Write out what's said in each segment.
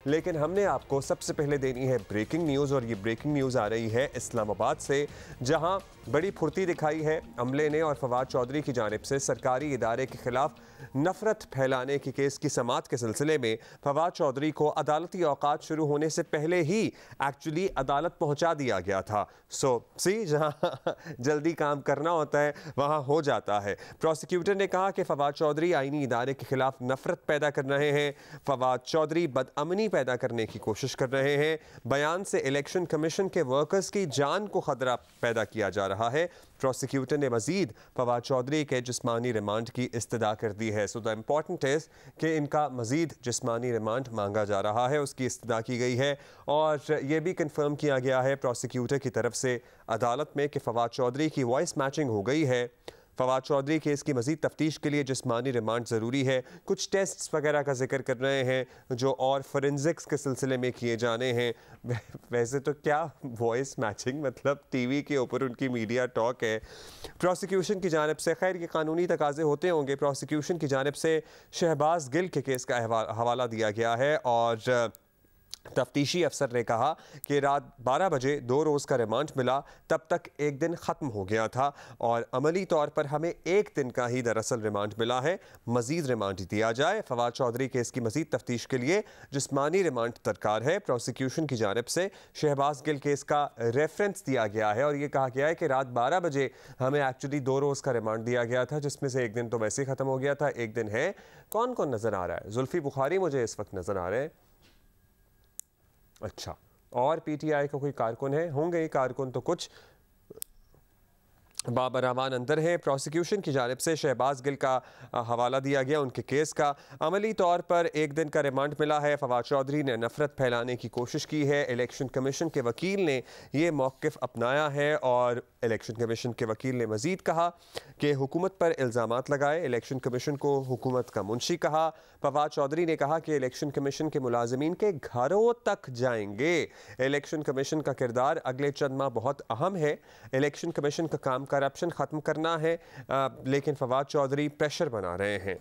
लेकिन हमने आपको सबसे पहले देनी है ब्रेकिंग न्यूज़, और ये ब्रेकिंग न्यूज़ आ रही है इस्लामाबाद से, जहां बड़ी फुर्ती दिखाई है अमले ने और फवाद चौधरी की जानिब से सरकारी इदारे के खिलाफ नफरत फैलाने के केस की समाअत के सिलसिले में फवाद चौधरी को अदालती औकात शुरू होने से पहले ही एक्चुअली अदालत पहुंचा दिया गया था। जहां जल्दी काम करना होता है वहां हो जाता है। प्रोसिक्यूटर ने कहा कि फवाद चौधरी आईनी इदारे के खिलाफ नफरत पैदा कर रहे हैं, फवाद चौधरी बदअमनी पैदा करने की कोशिश कर रहे हैं, बयान से इलेक्शन कमीशन के वर्कर्स की जान को खतरा पैदा किया जा रहा है। प्रोसिक्यूटर ने मजीद फवाद चौधरी के जिस्मानी रिमांड की इस्तदा कर दी है। सो द इम्पॉर्टेंट इज़ कि इनका मजीद जिस्मानी रिमांड मांगा जा रहा है, उसकी इस्तदा की गई है, और यह भी कंफर्म किया गया है प्रोसिक्यूटर की तरफ से अदालत में कि फवाद चौधरी की वॉइस मैचिंग हो गई है। फवाद चौधरी केस की मज़ीद तफ्तीश के लिए जिस्मानी रिमांड ज़रूरी है। कुछ टेस्ट्स वगैरह का जिक्र कर रहे हैं जो और फोरेंसिक्स के सिलसिले में किए जाने हैं। वैसे तो क्या वॉइस मैचिंग, मतलब टीवी के ऊपर उनकी मीडिया टॉक है। प्रोसिक्यूशन की जानिब से, खैर ये कानूनी तकाजे होते होंगे, प्रोसिक्यूशन की जानिब से शहबाज गिल के केस का हवाला दिया गया है, और तफ्तीशी अफसर ने कहा कि रात 12 बजे 2 रोज़ का रिमांड मिला, तब तक एक दिन ख़त्म हो गया था, और अमली तौर पर हमें एक दिन का ही दरअसल रिमांड मिला है। मज़ीद रिमांड दिया जाए। फवाद चौधरी केस की मज़ीद तफ्तीश के लिए जिस्मानी रिमांड दरकार है। प्रोसिक्यूशन की जानिब से शहबाज गिल केस का रेफरेंस दिया गया है, और ये कहा गया है कि रात 12 बजे हमें एक्चुअली 2 रोज़ का रिमांड दिया गया था, जिसमें से एक दिन तो वैसे ही ख़त्म हो गया था, एक दिन है। कौन कौन नज़र आ रहा है? जुल्फी बुखारी मुझे इस वक्त नज़र आ रहे हैं। अच्छा, और पीटीआई का कोई कारकुन है? होंगे कारकुन तो कुछ। बाबर रहमान अंदर है। प्रोसिक्यूशन की जानिब से शहबाज गिल का हवाला दिया गया, उनके केस का। अमली तौर पर एक दिन का रिमांड मिला है। फवाद चौधरी ने नफरत फैलाने की कोशिश की है। इलेक्शन कमीशन के वकील ने यह मौक़िफ़ अपनाया है, और इलेक्शन कमीशन के वकील ने मज़ीद कहा कि हुकूमत पर इल्ज़ामात लगाए। इलेक्शन कमीशन को हुकूमत का मुंशी कहा। फवाद चौधरी ने कहा कि इलेक्शन कमीशन के मुलाजिमीन के घरों तक जाएंगे। इलेक्शन कमीशन का किरदार अगले चंद माह बहुत अहम है। इलेक्शन कमीशन का काम करप्शन ख़त्म करना है, लेकिन फवाद चौधरी प्रेशर बना रहे हैं।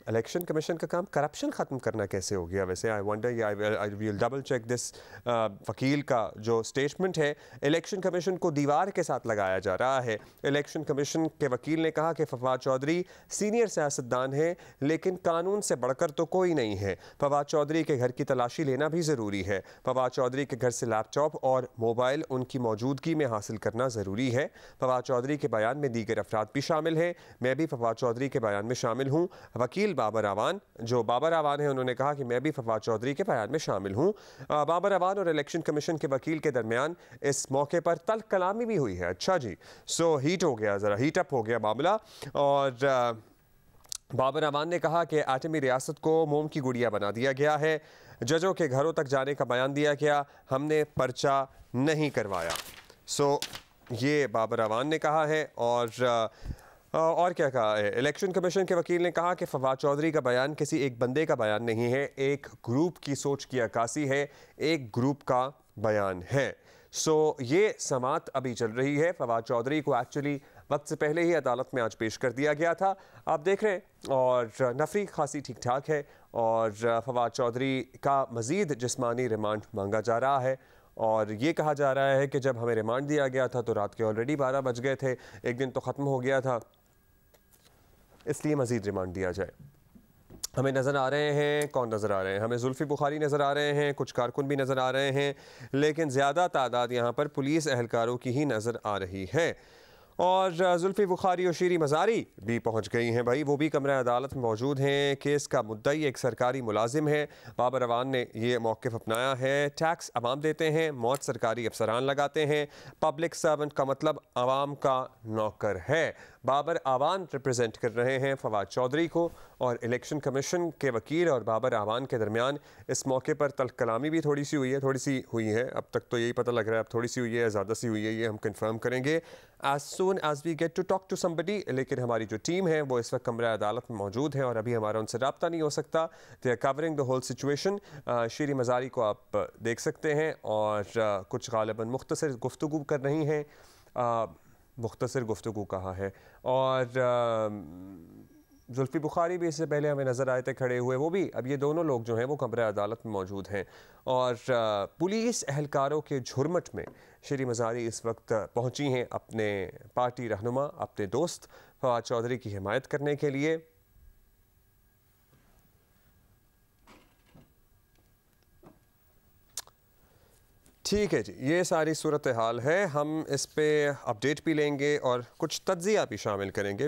इलेक्शन कमीशन का काम करप्शन ख़त्म करना कैसे हो गया? वैसे I wonder, I will double check this. वकील का जो स्टेटमेंट है, इलेक्शन कमीशन को दीवार के साथ लगाया जा रहा है। इलेक्शन कमीशन के वकील ने कहा कि फवाद चौधरी सीनियर सियासतदान हैं, लेकिन कानून से बढ़कर तो कोई नहीं है। फवाद चौधरी के घर की तलाशी लेना भी ज़रूरी है। फवाद चौधरी के घर से लैपटॉप और मोबाइल उनकी मौजूदगी में हासिल करना ज़रूरी है। फवाद चौधरी के बयान में दीगर अफराद भी शामिल हैं। मैं भी फवाद चौधरी के बयान में शामिल हूँ। वकील बाबर आवान, जो बाबर आवान है, उन्होंने कहा कि मैं भी फवाद चौधरी के बयान में शामिल हूँ। बाबर आवान और इलेक्शन कमीशन के वकील के दरमियान इस मौके पर तल्ख कलामी भी हुई है। अच्छा जी, सो हीट हो गया, ज़रा हीट अप हो गया मामला। और बाबर आवान ने कहा कि आटमी रियासत को मोम की गुड़िया बना दिया गया है। जजों के घरों तक जाने का बयान दिया गया, हमने पर्चा नहीं करवाया। सो ये बाबर आवान ने कहा है। और क्या कहा है? इलेक्शन कमीशन के वकील ने कहा कि फवाद चौधरी का बयान किसी एक बंदे का बयान नहीं है, एक ग्रुप की सोच की अक्कासी है, एक ग्रुप का बयान है। सो ये समाअत अभी चल रही है। फवाद चौधरी को एक्चुअली वक्त से पहले ही अदालत में आज पेश कर दिया गया था, आप देख रहे हैं, और नफरी खासी ठीक ठाक है, और फवाद चौधरी का मज़ीद जिस्मानी रिमांड मांगा जा रहा है। और ये कहा जा रहा है कि जब हमें रिमांड दिया गया था तो रात के ऑलरेडी 12 बज गए थे, एक दिन तो ख़त्म हो गया था, इसलिए मज़ीद रिमांड दिया जाए। हमें नज़र आ रहे हैं, कौन नज़र आ रहे हैं? हमें जुल्फी बुखारी नज़र आ रहे हैं, कुछ कारकुन भी नज़र आ रहे हैं, लेकिन ज़्यादा तादाद यहाँ पर पुलिस एहलकारों की ही नज़र आ रही है। और जुल्फी बुखारी और शीरी मज़ारी भी पहुँच गई हैं भाई, वो भी कमरा अदालत में मौजूद हैं। केस का मुद्दई एक सरकारी मुलाजिम है। बाबर अवान ने ये मौक़िफ़ अपनाया है। टैक्स अवाम देते हैं, मौत सरकारी अफसरान लगाते हैं, पब्लिक सर्वेंट का मतलब अवाम का नौकर है। बाबर आवान रिप्रेजेंट कर रहे हैं फवाद चौधरी को, और इलेक्शन कमीशन के वकील और बाबर आवान के दरमियान इस मौके पर तल्ख कलामी भी थोड़ी सी हुई है। अब तक तो यही पता लग रहा है, अब थोड़ी सी हुई है, ज़्यादा सी हुई है, ये हम कंफर्म करेंगे as soon as we get to talk to somebody. लेकिन हमारी जो टीम है वो इस वक्त कमरा अदालत में मौजूद है, और अभी हमारा उनसे रब्ता नहीं हो सकता। They are covering the whole situation. Shireen Mazari को आप देख सकते हैं, और कुछ गालिबन मुख्तसर गुफ्तगू कर रही हैं। मुख्तसर गुफ्तगू कहा है, और जुल्फी बुखारी भी इससे पहले हमें नज़र आए थे खड़े हुए, वो भी अब ये दोनों लोग जो हैं वो कमरे अदालत में मौजूद हैं। और पुलिस एहलकारों के झुरमट में शरी मज़ारी इस वक्त पहुंची हैं अपने पार्टी रहनुमा, अपने दोस्त फवाद चौधरी की हिमायत करने के लिए। ठीक है जी, ये सारी सूरत हाल है। हम इस पे अपडेट भी लेंगे और कुछ तज्ज़िया भी शामिल करेंगे।